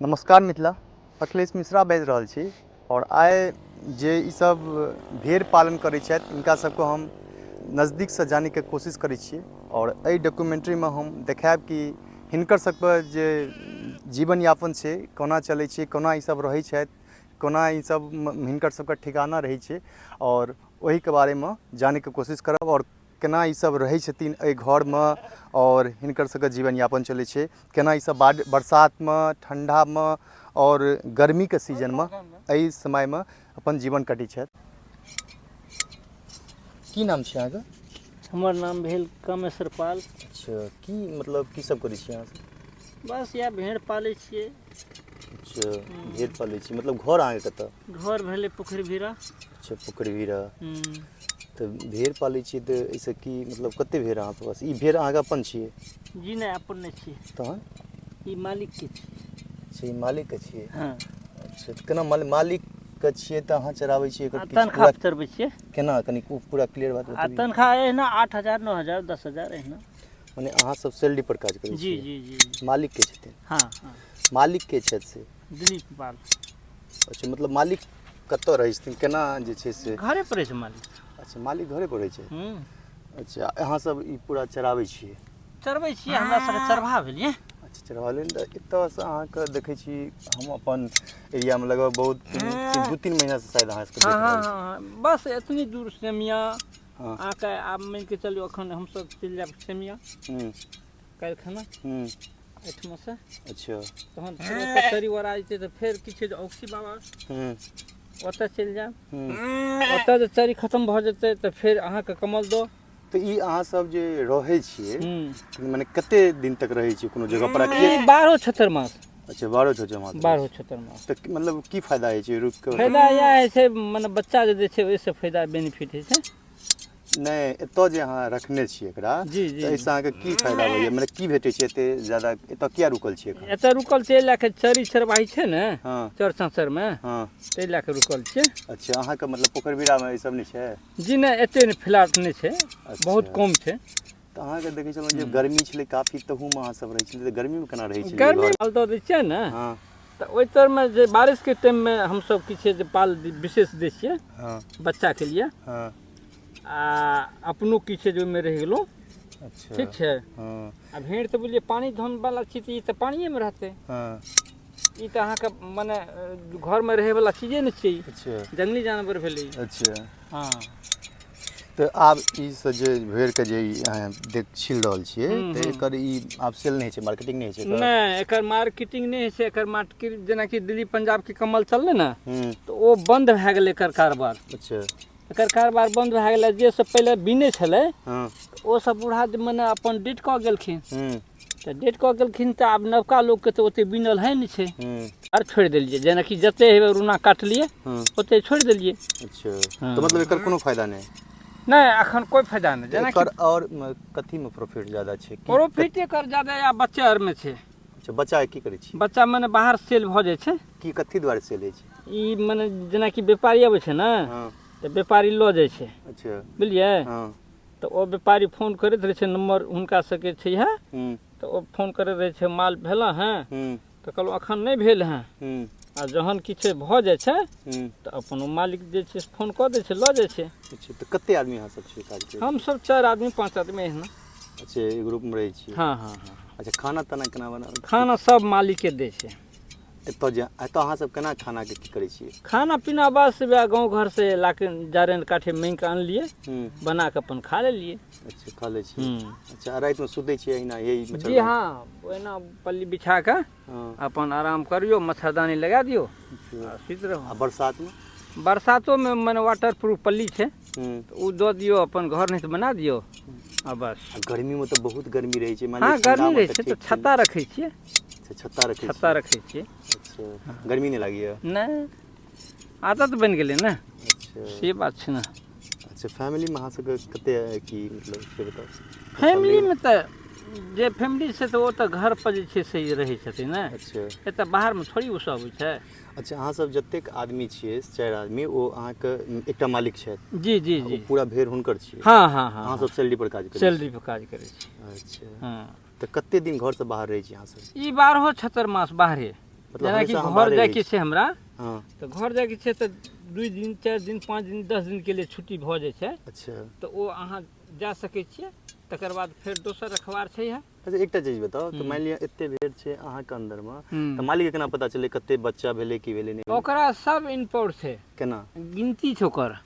नमस्कार मिथिला, अखिलेश मिश्रा बाजि रहल छी और आइ जे ई सब भेड़ पालन करै छथि इनका सबको हम नज़दीकसँ जानैके कोशिश करै छियै और एहि डॉक्यूमेंट्रीमे हम देखायब कि हिनकर सबके जे जीवन यापन छै कोना चलै छै, कोना ई सब रहै छथि, कोना ई सब हिनकर सबके ठिकाना रहै छै और ओहिके बारेमे जानैके कोशिश करब और केना ई सब रहै छथिन एहि घरमे और हिनकर सबके जीवन यापन चलै छै, केना ई सब बरसातमे, ठण्डामे और गर्मीके सीजनमे एहि समयमे अपन जीवन कटै छथि। की नाम छै अहाँके? हमर नाम भेल कामेश्वर पाल। अच्छा, की मतलब की सब करै छियै अहाँ? बस या भेड़ पालै छियै। अच्छा, भेड़ पालै छी, मतलब घर अहाँके कतऽ? घर भेलै पोखरि भीरा। अच्छा, पोखरि भीरा। तऽ भेड़ पालै छियै तऽ एहिसँ की मतलब कते भेड़ अहाँके पास? ई भेड़ अहाँके अपन छियै? जी नहीं, अपन नहीं छियै। तहन ई मालिक के छियै। अच्छा, ई मालिकके छियै? हाँ। अच्छा, तऽ केना मालिकके छियै तऽ अहाँ चराबै छियै? तनख्वाह चरबै छियै। केना कनी पूरा क्लियर बात आ बतबियौ। तनख्वाह एहिना 8,000, 9,000, 10,000 एहिना। मने अहाँ सब सैलरी पर काज करै जी छियै? जी जी। मालिक के छथिन? हाँ हाँ। मालिक के छथि से? दिलीप पाल। अच्छा, मतलब मालिक कतऽ रहै छथिन, केना जे छै से? घरे पर रहै छै मालिक। अच्छा, मालिक घरे पर रहै छै? अच्छा, अहाँ सब ई पूरा चराबै छियै? चरबै छियै, हमरा सबके चरभा भेलियै। अच्छा, चरबा लेल तऽ एतऽसँ अहाँके देखै छी हम अपन एरियामे लगभग बहुत 2-3 महीनासँ शायद अहाँ सबके देख रहल छी। हाँ, बस एतनी दूर सेमिया। हाँ। आके आब मानि के चलियौ अखन हमसब चलि जायब सेमिया काल्हि खना एहिठमासँ। अच्छा। तहन फेर ओतऽ चरीवरा जेतै तऽ फेर किछु औक्सी बाबा ओतऽ चलि जायब। ओतऽ जे चरी खत्म भऽ जेतै तऽ फेर अहाँके कमल दो। तऽ ई अहाँ सब जे रहै छियै मने कते दिन तक रहै छियै कोनो जगह पर? 12-76 मास। अच्छा, 12-76 मास। 12-76 मास। तऽ मतलब की फायदा होइ छै रुकि कऽ? फायदा इएह होइ छै, मने बच्चा जे दै छै ओहिसँ फायदा बेनिफिट होइ छै। नहि, एतऽ जे अहाँ रखने छियै एकरा जी जी। तऽ एहिसँ अहाँके की फायदा होइए, मतलब की भेटै छै एते ज्यादा? एतऽ किया रुकल छियै एखन? एतऽ रुकल छै लए कऽ चरी चरवाही छै ने। हाँ। चर चाँचरमे। हाँ। ताहि लए कऽ रुकल छियै। अच्छा, अहाँके मतलब पोखरि भीरामे ई सब नहि छै? जी नहि, एते नहि फ्लैट नहि छै। बहुत कम छै। तऽ अहाँके देखै छलहुँ जे गर्मी छलै काफी, तहूमे अहाँ सब रहै छलियै, तऽ गर्मीमे केना रहै छलियै? गर्मी पाल दऽ दै छियै ने। हाँ। तऽ ओहि तरमे जे बारिशके टाइममे हमसब किछु जे पाल विशेष दै छियै बच्चाके लिए। हाँ। आ अपनो किछु जे ओहिमे रहि गेलहुँ। अच्छा। ठीक छै। हाँ। आ भेड़ तऽ बुझलियै पानी धन वाला चीज, ई तऽ पानिएमे रहतै। हाँ। ई तऽ अहाँके मने घरमे रहैवला चीजे ने छै। अच्छा। जंगली जानवर भेलै। अच्छा। हाँ। तऽ आब ई सब जे भेड़के जे अहाँ छील रहल छियै तऽ एकर ई आब सेल नहि होइ छै, मार्केटिंग नहि होइ छै? नहि, एकर मार्केटिंग नहि होइ छै। एकर मार्केट जेनाकि दिल्ली पंजाब के कमल चललै ने तऽ ओ बंद भए गेलै एकर कारोबार। अच्छा। एकर कारोबार बंद भए गेलै। जे सब पहिले बिनै छलै हाँ। ओ सब बूढ़ा मने अपन डेट कऽ गेलखिन। तऽ डेट कऽ गेलखिन तऽ आब नवका लोकके तऽ ओते बिनल है नहि छै। आर छोड़ि देलियै, जेनाकि जते हेबै रूना काटलियै ओते छोड़ि देलियै। अच्छा। तो मतलब एकर कोनो फायदा नहीं? नहीं, अखन कोई फायदा नहीं। जेना एकर और कथी में प्रॉफिट ज्यादा छै? प्रॉफिट एकर ज्यादा या बच्चा आर में छै। अच्छा, बच्चा की करै छी? बच्चा मने बाहर सेल भऽ जाइ छै। की कथी दुआरे सेल होइ छै? ई मने जेनाकि व्यापारी अबै छै ने तऽ व्यापारी लऽ जाइ छै। अच्छा। बुझलियै? हाँ। तऽ ओ व्यापारी फोन करैत रहै छै, नंबर हुनका सबके छै है। तऽ ओ फोन करैत रहै छै, माल भेल हैं? तऽ कहलहुँ अखन नहीं भेल हैं। आ जहन किछु भऽ जाइ छै तऽ अपन मालिक जे छै फोन कऽ दै छै, लऽ जाइ छै। अच्छा, तऽ कते आदमी अहाँ सब छियै काज करैत? हम सब 4 आदमी 5 आदमी एहिना। अच्छा, एक ग्रुपमे रहै छियै? हाँ हाँ हाँ। अच्छा, खाना ताना केना बनाबै? खाना सब मालिके दै छै। एतऽ अहाँ सब केना खानाके की करै छियै? खाना पीना बस वएह गाँव घर से लाके जारनि काठे माँगि कऽ आनलियै, बना कऽ अपन खा लेलियै। अच्छा, खा लै छियै। अच्छा, रातिमे सुतै छियै अहिना यही? जी हाँ, ओहिना पल्ली बिछा कऽ अपन आराम करियौ, मच्छरदानी लगा दियौ आ सुति रहू। आ बरसातमे? बरसातोमे मने वाटर प्रूफ पल्ली छै तऽ ओ दऽ दियौ, अपन घर नहीं बना दियौ आ बस। गर्मीमे तऽ बहुत गर्मी रहै छै। हाँ, गर्मी रहै छै तऽ छत्ता रखै छियै। छत्ता रखै छियै। अच्छा, गर्मी नहीं लागैए? नहीं, आदत बनि गेलै ने। अच्छा, से बात छै ने। अच्छा, फैमिलीमे अहाँ सबके कते की मतलब से बताउ? फैमिलीमे तऽ जे फैमिली छै तऽ ओ तऽ घर पर जे छै से रहै छथिन ने। अच्छा। एतऽ बाहरमे थोड़ी ओ सब होइ छै। अच्छा, अहाँ सब जतेक आदमी छियै 4 आदमी, ओ अहाँके एकटा मालिक छथि? जी जी जी। पूरा भेड़ हुनकर छियै? हाँ हाँ हाँ। अहाँ सब सैलरी पर काज करै छी? सैलरी पर काज करै छी। अच्छा। हाँ। तऽ कते दिन घर से बाहर रहै छी अहाँ सब? ई 12-76 मास बाहरे। मतलब जेना कि हमेशा हम घर बाहरे जाइके रहै छै हमरा छी। हाँ तऽ घर जाइके छै तऽ 2 दिन 4 दिन 5 दिन 10 दिनके लिए छुट्टी भऽ जाइ छै अच्छा तऽ ओ अहाँ जा सकै छियै। तकर बाद फेर दोसर रखवार छै इएह। अच्छा एकटा चीज बताउ कि मानि लिअ एते भेड़ छै अहाँके अन्दरमे तऽ मालिकके केना पता चलै कते बच्चा भेलै कि भेलै नहि भेलै? ओकरा सब इनपुट छै, केना? गिनती छै ओकर।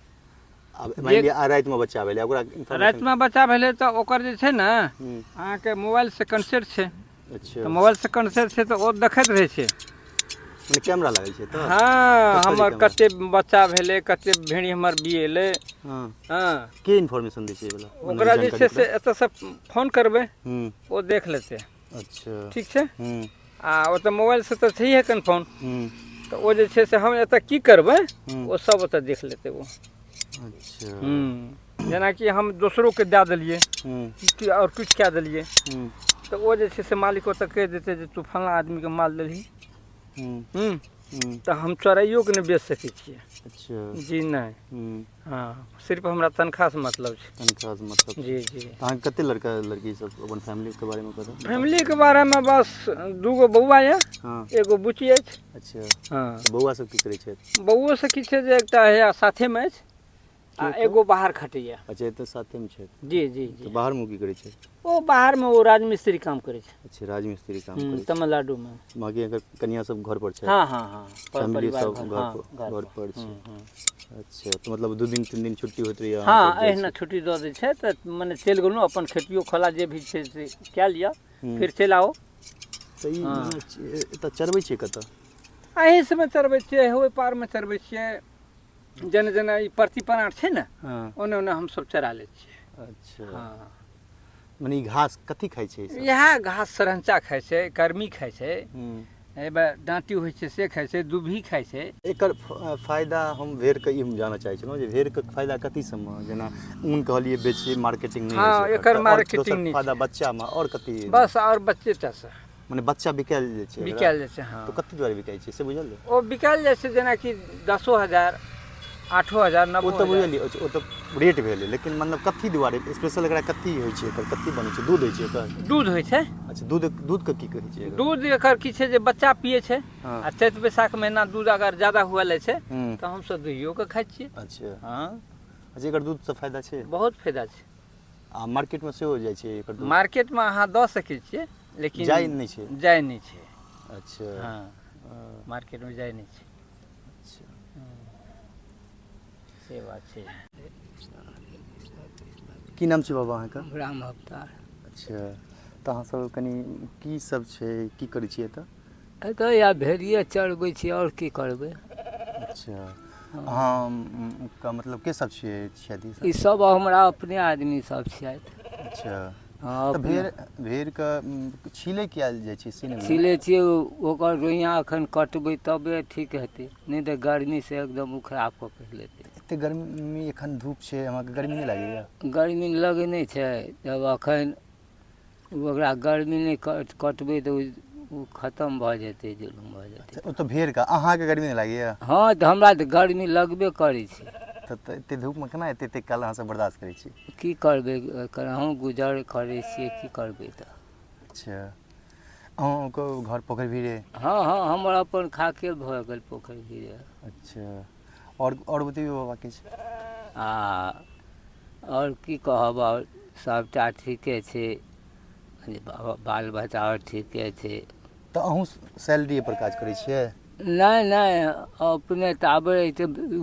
आब मानि लिअ रातिमे बच्चा भेलै ओकरा इन्फॉर्मेशन रातिमे बच्चा भेलै तऽ ओकर जे छै ने हूँ, अहाँके मोबाइलसँ कंसेप्ट छै, अच्छा तऽ मोबाइलसँ कंसेप्ट छै तऽ ओ देखैत रहै छै। मने कैमरा लागल छै तऽ हाँ कतऽ छै हमर कैमरा? कते बच्चा भेलै, कते भेड़ी हमर बिएलै। हाँ हाँ के इन्फॉर्मेशन दै छै एहिवला? मने ओकरा जे छै जानकारी से एतऽसँ फोन करबै हूँ ओ देख लेतै। अच्छा ठीक छै। हूँ आ ओतऽ मोबाइलसँ तऽ छैहे कन्फर्म, हूँ तऽ ओ जे छै से हम एतऽ की करबै हूँ ओ सब ओतऽ देख लेतै ओ। अच्छा जेनाकि हम दोसरोके दए देलियै हूँ कि आओर किछु कए देलियै हूँ तऽ ओ जे छै से मालिक ओतऽ कहि देतै जे तू फल्लाँ आदमीके माल देलही। हूँ हूँ तऽ हम चोराइयो के नहि बेच सकै छियै। अच्छा जी नहीं। हूँ हाँ सिर्फ हमरा तनख्वाहसँ मतलब छै। तनख्वाहसँ मतलब छै। जी जी अहाँके कते लड़का लड़की सब अपन फैमिलीके बारेमे बताउ? फैमिलीके बारेमे बस 2 गो बौआ यऽ, हाँ 1 गो बुच्ची अछि। अच्छा हाँ तऽ बौआ सब की करै छथि? बौओसँ की छै जे एकटा हैया साथेमे अछि आ के? एगो बाहर खटैया। अच्छा एतऽ साथेमे छथि जी जी तऽ जी बाहरमे की करै छथि? ओ बाहरमे ओ राजमिस्त्री काम करै छै। अच्छा राजमिस्त्री काम करै छै। तमिलनाडुमे। बाकी अगर कनिया सब घर पर छथि? हाँ हाँ हाँ फैमिली परिवार सब घर, घर हाँ पर घर पर छै। हूँ। अच्छा तऽ मतलब 2 दिन 3 दिन छुट्टी होइत रहैया अहाँ हाँ सब जाइ अहिना छी? छुट्टी दऽ दै छै तऽ मने चलि गेलहुँ अपन खेतियो खोला जे भी छै से कए लिअ हूँ फिर चलि आउ। तऽ ई हाँ मने एतऽ चरबै छियै कतऽ? एहि सबमे चरबै छियै, ओहि पारमे चरबै छियै। जेना जेना ई परती-पराठ छै ने हाँ ओन्ने ओन्ने हमसब चरा लै छियै। अच्छा हाँ मने ई घास कथी खाइ छै ई सब? इएह घास सरहंचा खाइ छै, कर्मी खाइ छै, हूँ हेबे डाँटी होइ छै से खाइ छै, दुभी खाइ छै। एकर फायदा हम भेड़के ई जानऽ चाहै छलहुँ जे भेड़के फायदा कथी सबमे जेना ऊन कहलियै बेचियै मार्केटिंग नहि होइ छै हाँ एकर एकर तऽ आओर दोसर मार्केटिंग नहि फायदा छै, बच्चामे आओर कथी? बस और बच्चेटासँ मने बच्चा बिकायल जाइ छै एकरा? बिकायल जाइ छै। हाँ तऽ कते दुआरे बिकाइ छै से बुझल अइ? ओ बिकायल जाइ छै जेनाकि 10,000 8,000 ओ तऽ 9,000। बुझलियै ओ तऽ रेट भेलै लेकिन मतलब कथी दुआरे स्पेशल एकरा कथी होइ छै एकर कथी बनै छै दूध होइ छै एकर? दूध होइ छै। अच्छा दूधके की कहै छै एकर? दूध एकर की छै जे बच्चा पियै छै हाँ आ चैत बैसाख महीना दूध अगर ज्यादा हुअ लै छै हूँ तऽ हमसब दुहियोके खाइ छियै। अच्छा हाँ अच्छा एकर दूधसँ फायदा छै? बहुत फायदा छै। आ मार्केटमे सेहो जाइ छै एकर दूध? मार्केटमे अहाँ दऽ सकै छियै लेकिन जाइ नहि छै जाइ नहि छै। अच्छा हाँ मार्केटमे जाइ नहि छै। अच्छा से बात छै। की नाम छै बाबा अहाँके? ब्रह्म अवतार। अच्छा तऽ अहाँसब कनि की सब छै की करै छियै एतऽ? एतऽ या भेड़िए चरबै छी आओर की करबै। अच्छा अहाँके मतलब के सब छियै? ई सब हमरा अपने आदमी सब छथि। अच्छा हाँ तऽ अपने भेड़के छीलै किया जाइ छै से नहि बुझल? छिलै छियै ओकर रोइयाँ एखन कटबै तबे ठीक हेतै नहि तऽ गर्मीसँ एकदम उखड़ा पकड़ि लेतै। एतेक गर्मी एखन धूप छै अहाँके गर्मी नहि लागैए? गर्मी लगै नहि छै जब एखन ओकरा गर्मी नहि कटबै तऽ ओ खतम भऽ जेतै जुलुम भऽ जेतै। ओ तऽ भेड़के अहाँके गर्मी नहि लागैए? हाँ तऽ हमरा तऽ गर्मी लगबे करै छै। तऽ एतेक धूपमे केना एतेक काल अहाँसब बर्दाश्त करै छी? की करबै केनाहु गुजर करै छियै की करबै तऽ। अच्छा अहूँके घर पोखरि भीरे? हाँ हाँ हमर अपन खाके भऽ गेल पोखरि भीरे। अच्छा आओर बतैयौ बाबा किछु? आओर की कहब आओर सबटा ठीके छै बाल बच्चा आओर ठीके छै। तऽ अहूँ सैलरीपर काज करै छियै? नहि नहि अपने तऽ आबै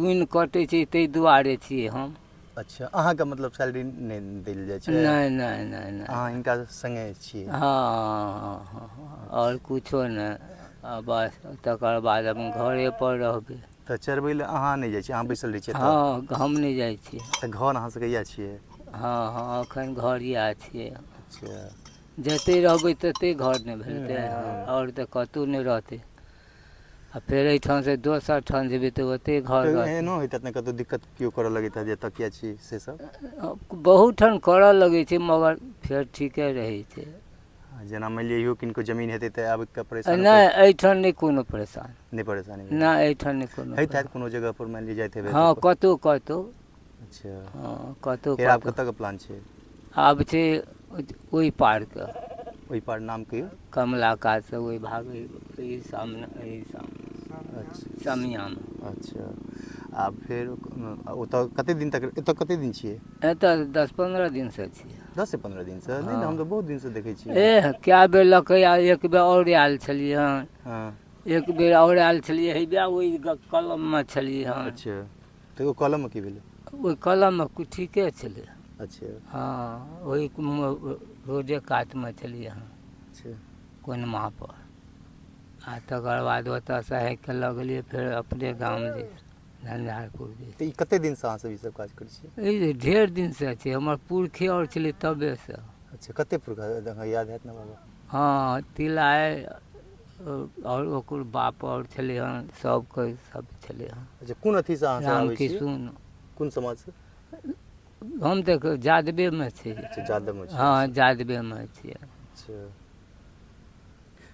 ऊन कटै छै ताहि दुआरे छियै हम। अच्छा अहाँके मतलब सैलरी नहि देल जाइ छै? नहि नहि नहि नहि अहाँ हिनका सङ्गे छियै? हाँ आओर किछो नहि बस तकर बाद हम घरेपर रहबै। तऽ चरबै लए अहाँ नहि जाइ छियै अहाँ बैसल रहै छियै तऽ? हाँ हम नहि जाइ छियै। तऽ घर अहाँसबके इएह छियै? हाँ एखन घर इएह छियै। अच्छा जतै रहबै ततै घर ने भेलतै आओर तऽ कतहु नहि रहतै। आ फेर एहिठामसँ दोसर ठाम जेबै तऽ ओतहि घर तऽ रहतै। एहनो होइत हैत ने कतहु दिक्कत केओ करऽ लगैत हैत जे एतऽ किएक छी से सब? बहुत ठाम करऽ लगै छै मगर फेर ठीके रहै छै। जेना मानि लिअ इहो किनको जमीन हेतै तऽ आबैके परेशान नहि एहिठाम नहि कोनो परेशान। नहि परेशानी भेल नहि एहिठाम नहि कोनो होइत हैत परेशान। कोनो जगहपर मानि लिअ जाइत हेबै हाँ तऽ कतहु कतहु। अच्छा हाँ कतहु फेर आब कतहु। कतऽके प्लान छै? आब छै ओहि पारके। ओहि पार नाम कहियो। कमला कात से वही भागे ई सामने अच्छा समियामे। अच्छा आ फेर ओतऽ कते दिन तक, एतऽ कते दिन छियै? एतऽ 10-15 दिनसँ छियै। 10 से 15 दिन से? नहीं हम तो बहुत दिन से देखै छियै। कए बेर लकै आ एक बेर और आयल छलियै हन, हाँ एक बेर और आयल छलियै हेबे ओहि कलममे छलियै हन। अच्छा तो वो कॉलम में की भेलै? ओहि कलममे कुछ ठीके छलै। अच्छा हाँ वही रोडे कातमे छलियै हन अच्छा कोनमा पर। आ तकर बाद ओतऽसँ हटिकऽ लगलियै फेर अपने गाम दिस झंझारपुर दिस। तो ई कते दिन से अहाँ सब ई सब काज करै छियै? ई ढेर दिनसँ छै, हमर पुरखे और छलै तबेसँ। अच्छा कते पुरखा याद हैत ना बाबा? हाँ तिलाइ और ओकर बाप और छलै हन, सबके सब छलै हन। अच्छा कोन अथी से अहाँ सब आबै छियै? रामकिशुन। कोन समाज से? हम तऽ जादवेमे छी। अच्छा जादव में छियै। हाँ जादवेमे छियै। अच्छा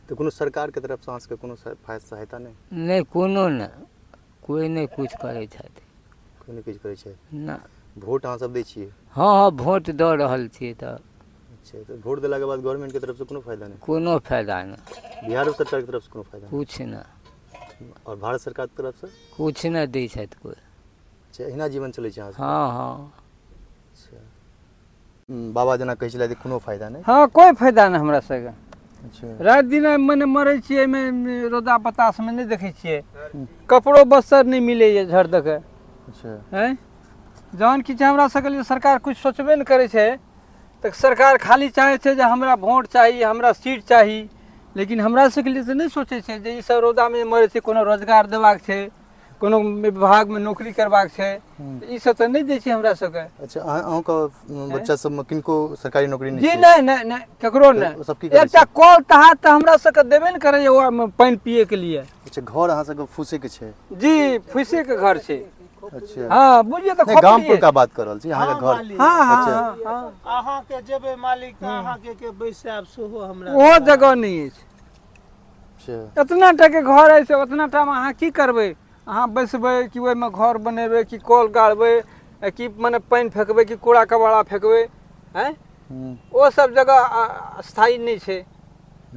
तो कोनो सरकार के तरफ से अहाँ सबके कोनो सहायता नहीं? नहीं कोनो नहीं, कोई नहीं कुछ करै छथि। कोई नहीं कुछ करै छै? ना। वोट अहाँ सब दै छियै? हाँ हाँ वोट दऽ रहल छियै तऽ। अच्छा तो वोट देला के बाद गवर्नमेंट के तरफ से कोनो फायदा नहीं? कोनो फायदा नहीं। बिहार सरकार के तरफ से कोनो फायदा नहीं? कुछ नहीं। और भारत सरकार के तरफ से? कुछ नहीं दै छथि कोई। अच्छा एहिना जीवन चलै छै अहाँ सबके? हाँ हाँ। अच्छा बाबा जेना कहै छलै कोनो फायदा नहीं? हाँ कोई फायदा नहीं हमरा सबके। अच्छा रात दिन मने मरै छियै एहिमे रौदा बतासमे नहीं देखै छियै, कपड़ो बस्तर नहीं मिलैए झड़ दके। अच्छा हैं जहन किछु हमरा सबके लिए सरकार कुछ सोचबे नहीं करै छै तऽ सरकार खाली चाहै छै जे हमरा वोट चाही, हमरा सीट चाही, लेकिन हमरा सबके लिए तऽ नहीं सोचै छै जे ई सब रौदामे मरै छै, कोनो रोजगार देबाक छै, कोनो विभागमे नौकरी करबाक छै, ई सब तऽ नहीं दै छै हमरा सबके। अच्छा अहाँके बच्चा सब किनको सरकारी नौकरी नहीं जी छै? नहीं नहीं नहीं केकरो नहीं। सब की करै एकटा छै? कल तहा तऽ हमरा सबके देबे नहीं करैए ओहिमे पानि पिए के लिए। अच्छा घर अहाँ सबके फूसे के छै? जी फुसे के घर छै। अच्छा हाँ बुझिए तो नहीं गांव पर का बात कर रहल छी अहाँ के घर? हाँ हाँ अच्छा। हाँ हाँ अहाँ के जेबे मालिक त अहाँ के बैसाब सेहो हमरा वो जगह नहीं है। अच्छा इतना टा के घर है से उतना टा में अहाँ की करबै? अहाँ बैसबै कि ओहिमे घर बनेबै कि कल गाड़बै कि मने पानि फेकबै कि कूड़ा कबाड़ा फेकबै? हैं वो सब जगह स्थायी नहीं छै।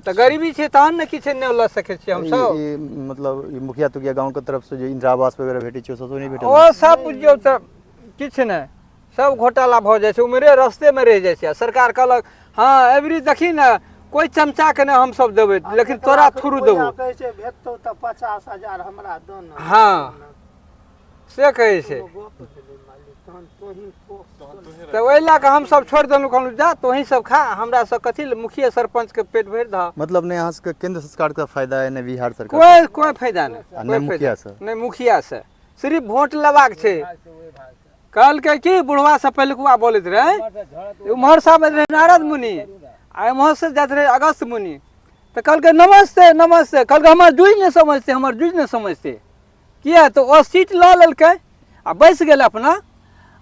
तऽ गरीबी छै तहन ने किछु नहि लऽ सकै छियै हम सब। ई मतलब ई मुखिया तुखिया गांव के तरफ से जो इंदिरा आवास वगैरह भेटै छै सब नहीं भेटल? ओ सब बुझियौ तऽ किछु नहि, सब घोटाला भऽ जाइ छै, उम्हरे रस्तेमे रहि जाइ छै। सरकार कहलक हाँ एवरी देखी ने कोई चमचा के ने हम सब देबै, लेकिन तोरा थ्रू देबो। कहै छै भेटतौ त 50,000 हमरा दन। हाँ से कहै छै। तऽ ओहि लए कऽ हम सब छोड़ि देलहुँ, कहलहुँ जा तोहीं सब खा, हमरा सब कथी ले मुखिया सरपंच के पेट भरि दह। मतलब नहीं अहाँ सबके केंद्र सरकार का फायदा है नहीं बिहार सरकार? कोई फायदा नहीं, आ नहीं मुखिया से? नहीं मुखिया से, सिर्फ वोट लेबाक छै। कहलकै कि बुढ़वा से पहिलुकवा बोलैत रहे, उम्हर से आबैत रहे नारद मुनि आ एम्हर से जाइत रहे अगस्त मुनि, तऽ कहलकै नमस्ते नमस्ते, कहलकै हमर जुझ नहीं समझते, हमर जुझ नहीं समझते। किया तो ओ सीट लऽ लेलकै आ बैस गेल अपना,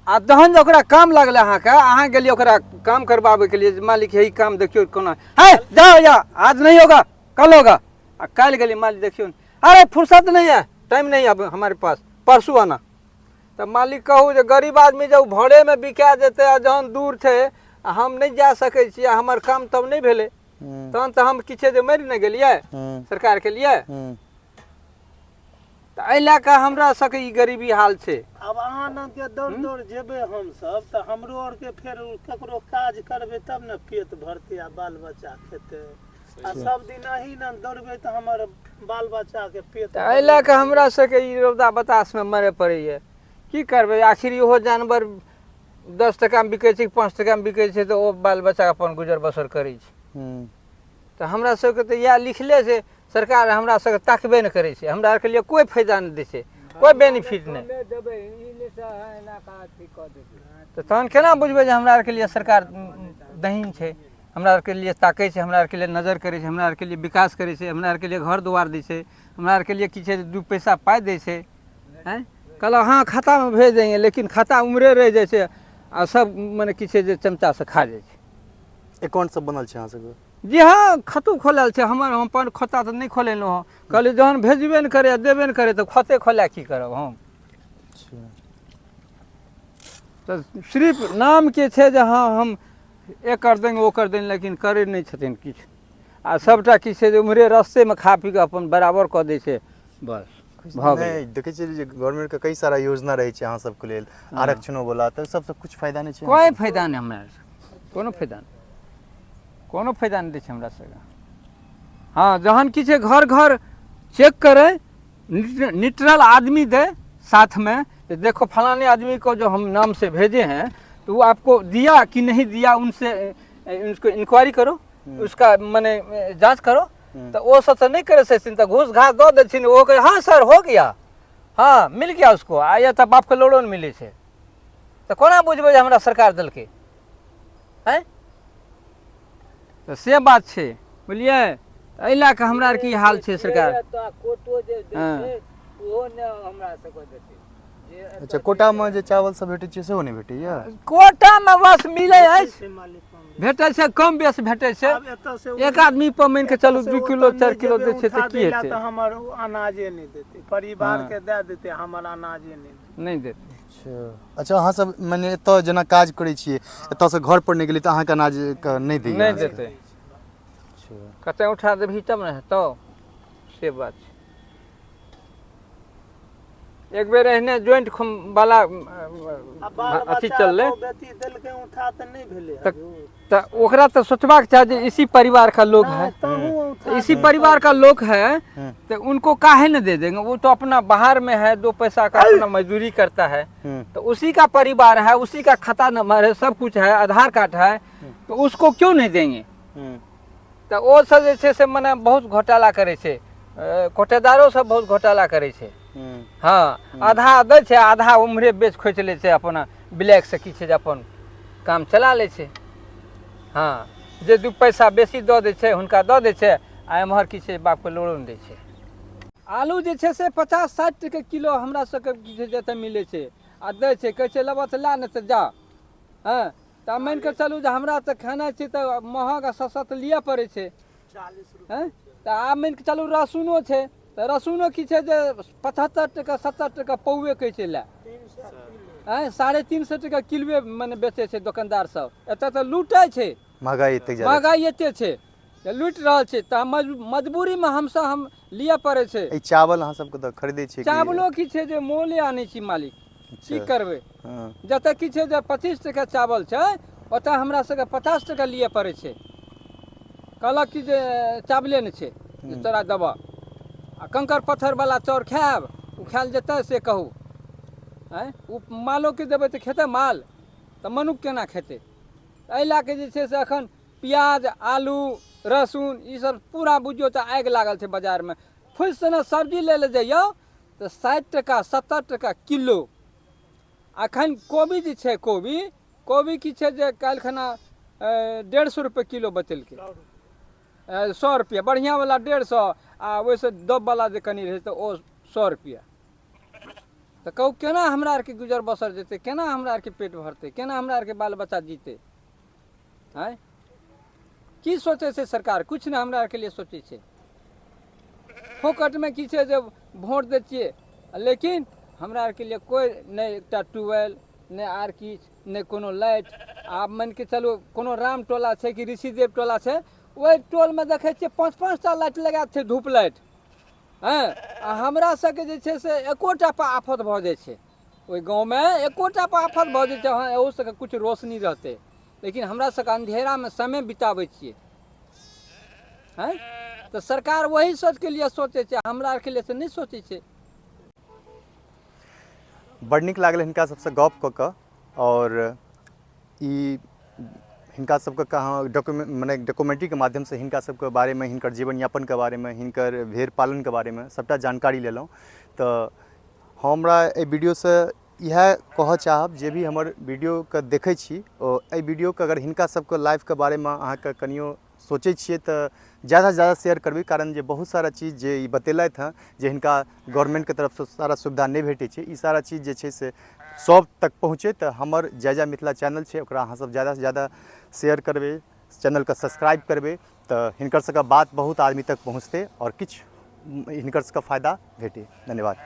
आ जहन जे ओकरा काम लगलै अहाँके, अहाँ गेलियै ओकरा काम करबाबैके लिए, मालिक यही काम देखियो कोना है, जाओ या आज नहीं होगा कल होगा, आ काल्हि गेलियै मालिक देखियो अरे फुर्सत नहीं है, टाइम नहीं है हमारे पास, परसों आना। तऽ मालिक कहू जे गरीब आदमी जब भाड़ेमे बिका जेतै आ जहन दूर छै आ हम नहीं जा सकै छी आ हमर काम तब नहीं भेलै, तहन तऽ हम किछे जे मरि ने गेलियै सरकार के लिए। तऽ एहि लए कऽ हमरा सबके ई गरीबी हाल छै। अब अहाँ न के दौड़ दौड़ जेबै हम सब तऽ हमरो और के फेर ककरो काज करबै तब न पेट भरतै आ बाल बच्चा खेतै। आ सब दिन अही न दौड़बै तऽ हमर बाल बच्चा के पेट। तऽ एहि लए कऽ हमरा सबके ई रौदा बतासमे मरै पड़ैए। की करबै, आखिर इहो जानवर 10 टका में बिकै छै कि 5 टका में बिकै छै तऽ ओ बाल बच्चा अपन गुजर बसर करै छै। तऽ हमरा सबके तऽ इएह लिखले छै, सरकार हमरा सबके ताकबे नहि करै छै, हमरा आरके लिए कोई फायदा नहीं दै छै, कोई बेनिफिट नहीं। तऽ तहन केना बुझबै जे हमरा आरके लिए सरकार दहीन छै, हमरा आरके लिए ताकै छै, हमरा आरके लिए नजर करै छै, हमरा आरके लिए विकास करै छै, हमरा आरके लिए घर दुआर दै छै, हमरा आरके लिए किछु 2 पैसा पाइ दै छै। हैं कहलक हाँ खाता में भेज देंगे, लेकिन खाता उम्हरे रह जाइ छै आ सब मने किछु जे चमचा से खा जाइ छै। अकाउंट सब बनल छै अहाँ सबके? जी हाँ खातो खोलल छै हमर, हम अपन खाता तऽ नहीं खोलेलहुँ हँ, कहलिए जहन भेजबे नहीं करे देबे नहीं करे तऽ खाते खोला की करब हम। तो सिर्फ नाम के छै जे हाँ हम ये कर देंगे वो कर देंगे लेकिन करे नहीं छथिन किछु आ सबटा की छै जे उम्हरे रस्ते में खा पी के अपन बराबर कऽ दै छै बस भऽ गेलै। नहीं देखै छियै जे गवर्नमेंट के कई सारा योजना रहै छै अहाँ सबके लेल आरक्षणो वाला तऽ सबसे कुछ फायदा नहीं छै। कोई फायदा नहीं हमरा कोनो फायदा नहीं कोनो फायदा नहीं दै छै हमरा सबके। हाँ जहन की छै घर घर चेक करे न्यूट्रल आदमी दे साथ में तो देखो फलाने आदमी को जो हम नाम से भेजे हैं तो वो आपको दिया कि नहीं दिया उनसे उसको इंक्वायरी करो उसका माने जांच करो तो वो सब तो नहीं करे से तो घूस घास दो दे छिन वो कहे हाँ सर हो गया हाँ मिल गया उसको आया तब बाप के लोड़ो नहीं मिले छे तो कोना बुझबे जे हमरा सरकार देलकै हैं तो से बात छे बुझलिए एहि लए कऽ हमरा आर के ई हाल छै सरकार। कोटो जे दै हाँ। छै ओहो ने हमरा सबके देतै जे अच्छा कोटा में जे चावल सब भेटै छै सेहो नहीं भेटैया। कोटा में बस मिले अछि से मालिक कम भेटै छै कम बेस भेटै छै आब एतऽ से एक आदमी पर मान के चलू 2 किलो 4 किलो दै छै तऽ की हेतै तऽ हमर अनाजे नहीं देते परिवार हाँ। के दे देते हमर अनाजे नहीं देते। नहीं देते। अच्छा अहाँ सब माने एतऽ जेना काज करै छियै एतऽ से घर पर नहीं गेली तऽ अहाँके अनाज के नहीं दैया। नहीं देते कते उठा देबही तब ने हेतौ से बात छै। एक बेर एहने ज्वाइंट वाला आ बाल अथी बच्चा चललै को बेटी देलकै उठा तऽ नहीं भेलै तो ओकरा तो सोचबाक चाही जे इसी परिवार का लोग है तो इसी परिवार का लोग है तो उनको काहे न दे देंगे वो तो अपना बाहर में है 2 पैसा का अपना मजदूरी करता है तो उसी का परिवार है उसी का खाता नंबर है सब कुछ है आधार कार्ड है तो उसको क्यों नहीं देंगे। तो वो सब जे छै से मने बहुत घोटाला करे छै कोटेदारो सब बहुत घोटाला करे छै। हाँ आधा दै छै आधा उम्हरे बेच खोच लै छै अपना ब्लैक से की छै जे अपन काम चला लै छै। हाँ जे 2 पैसा बेसी दऽ दै छै हुनका दऽ दै छै आ एम्हर की छै बाप के लोड़ो नहि दै छै। आलू जे छै से 50-60 टके किलो हमरा सबके की छै जतऽ मिलै छै आ दै छै कहै छै लेबऽ तऽ ला नहि तऽ जा। हाँ तऽ मानि कऽ चलू जे हमरा तऽ खाना छै तऽ महग आ सस्ता तऽ लिअ पड़ै छै। 40 रुपए हैं तऽ आब मानि कऽ चलू रसुनो छै तऽ रसुनो की छै जे 75 टका 70 टका पौवे कहै छै ला 350 टका किलोए मने बेचे छै दुकानदार सब एतऽ तऽ लूटै छै महंगाई एते ज्यादा महंगाई एते छै जे लूटि रहल छै तऽ मजबूरी में हम लिअ पड़ै छै। ई चावल अहाँ सबके तऽ खरीदै छियै कि? चावलो की छै जे मोले आनै छी मालिक की अच्छा। करबै हाँ। जतऽ की छै जे 25 टका चावल छै ओतऽ हमरा सबके 50 टका लिअ पड़ै छै। कहलक कि जे चावले नहि छै जे तोरा देबऽ आ कंकड़ पत्थर वाला चाउर खायब ओ खायल जेतै से कहू हैं ओ मालो के देबै तऽ खेतै माल तऽ मनुख केना खेतै। एहि लए कऽ जे छै से एखन प्याज आलू लहसुन ई सब पूरा बुझियौ तऽ आगि लागल छै बाजारमे। फुसि सनक सब्जी लै लए जइयौ तऽ 60 टका 70 टका किलो। एखन कोबी जे छै कोबी की छै जे काल्हि खना 150 रुपये किलो बतेलकै 100 रुपये बढ़िया वाला 150 आ ओहिसँ दब वाला जे कनि रहै तऽ ओ 100 रुपया। तऽ कहू केना हमरा आरके गुजर बसर जेतै केना हमरा आरके पेट भरतै केना हमरा आरके बाल बच्चा जीतै हैं। की सोचै छै सरकार कुछ नहि हमरा आरके लिए सोचै छै। फोकटमे की छै जे वोट दै छियै लेकिन हमरा आरके लिए कोई नहि एकटा ट्यूबवेल नहि आर किछु नहि कोनो लाइट। आब मानि के चलू कोनो राम टोला छै कि ऋषिदेव टोला छै ओहि टोलमे देखै छियै 5-5 टा लाइट लगायल छै धूप लाइट हैं आ हमरा सबके जे छै से एकोटा पर आफत भऽ जाइ छै ओहि गाँवमे एकोटा पर आफत भऽ जाइ छै। हाँ एहू सबके किछु रोशनी रहतै लेकिन हमरा सबके अंधेरामे समय बिताबै छियै हैं। तऽ सरकार वही सोचके लिए सोचै छै हमरा आरके लिए से नहि सोचै छै। बड़ नीक लागल हिनका सबसँ गप कऽ कऽ और ई हिनका सबके कहाँ मने डॉक्यूमेंट्रीके माध्यमसँ हिनका सबके बारेमे हिनकर जीवन यापनके बारेमे हिनकर भेड़ पालनके बारेमे सबटा जानकारी लेलहुँ। तऽ हमरा एहि वीडियोसँ इएह कहऽ चाहब जे भी हमर वीडियोके देखै छी ओ एहि वीडियोके अगर हिनका सबके लाइफके बारेमे अहाँके कनियो सोचै छियै तऽ ज़्यादा से ज़्यादा शेयर करबै कारण जे बहुत सारा चीज जे ई बतेलथि हँ जे हिनका गवर्नमेंटके तरफसँ सारा सुविधा नहि भेटै छै ई सारा चीज जे छै से सब तक पहुँचे तऽ हमर जय मिथिला चैनल छै ओकरा अहाँ सब ज़्यादा से ज़्यादा शेयर करबै चैनलके सब्सक्राइब करबै तऽ हिनकर सबके बात बहुत आदमी तक पहुँचतै और किछु हिनकर सबके फायदा भेटै। धन्यवाद।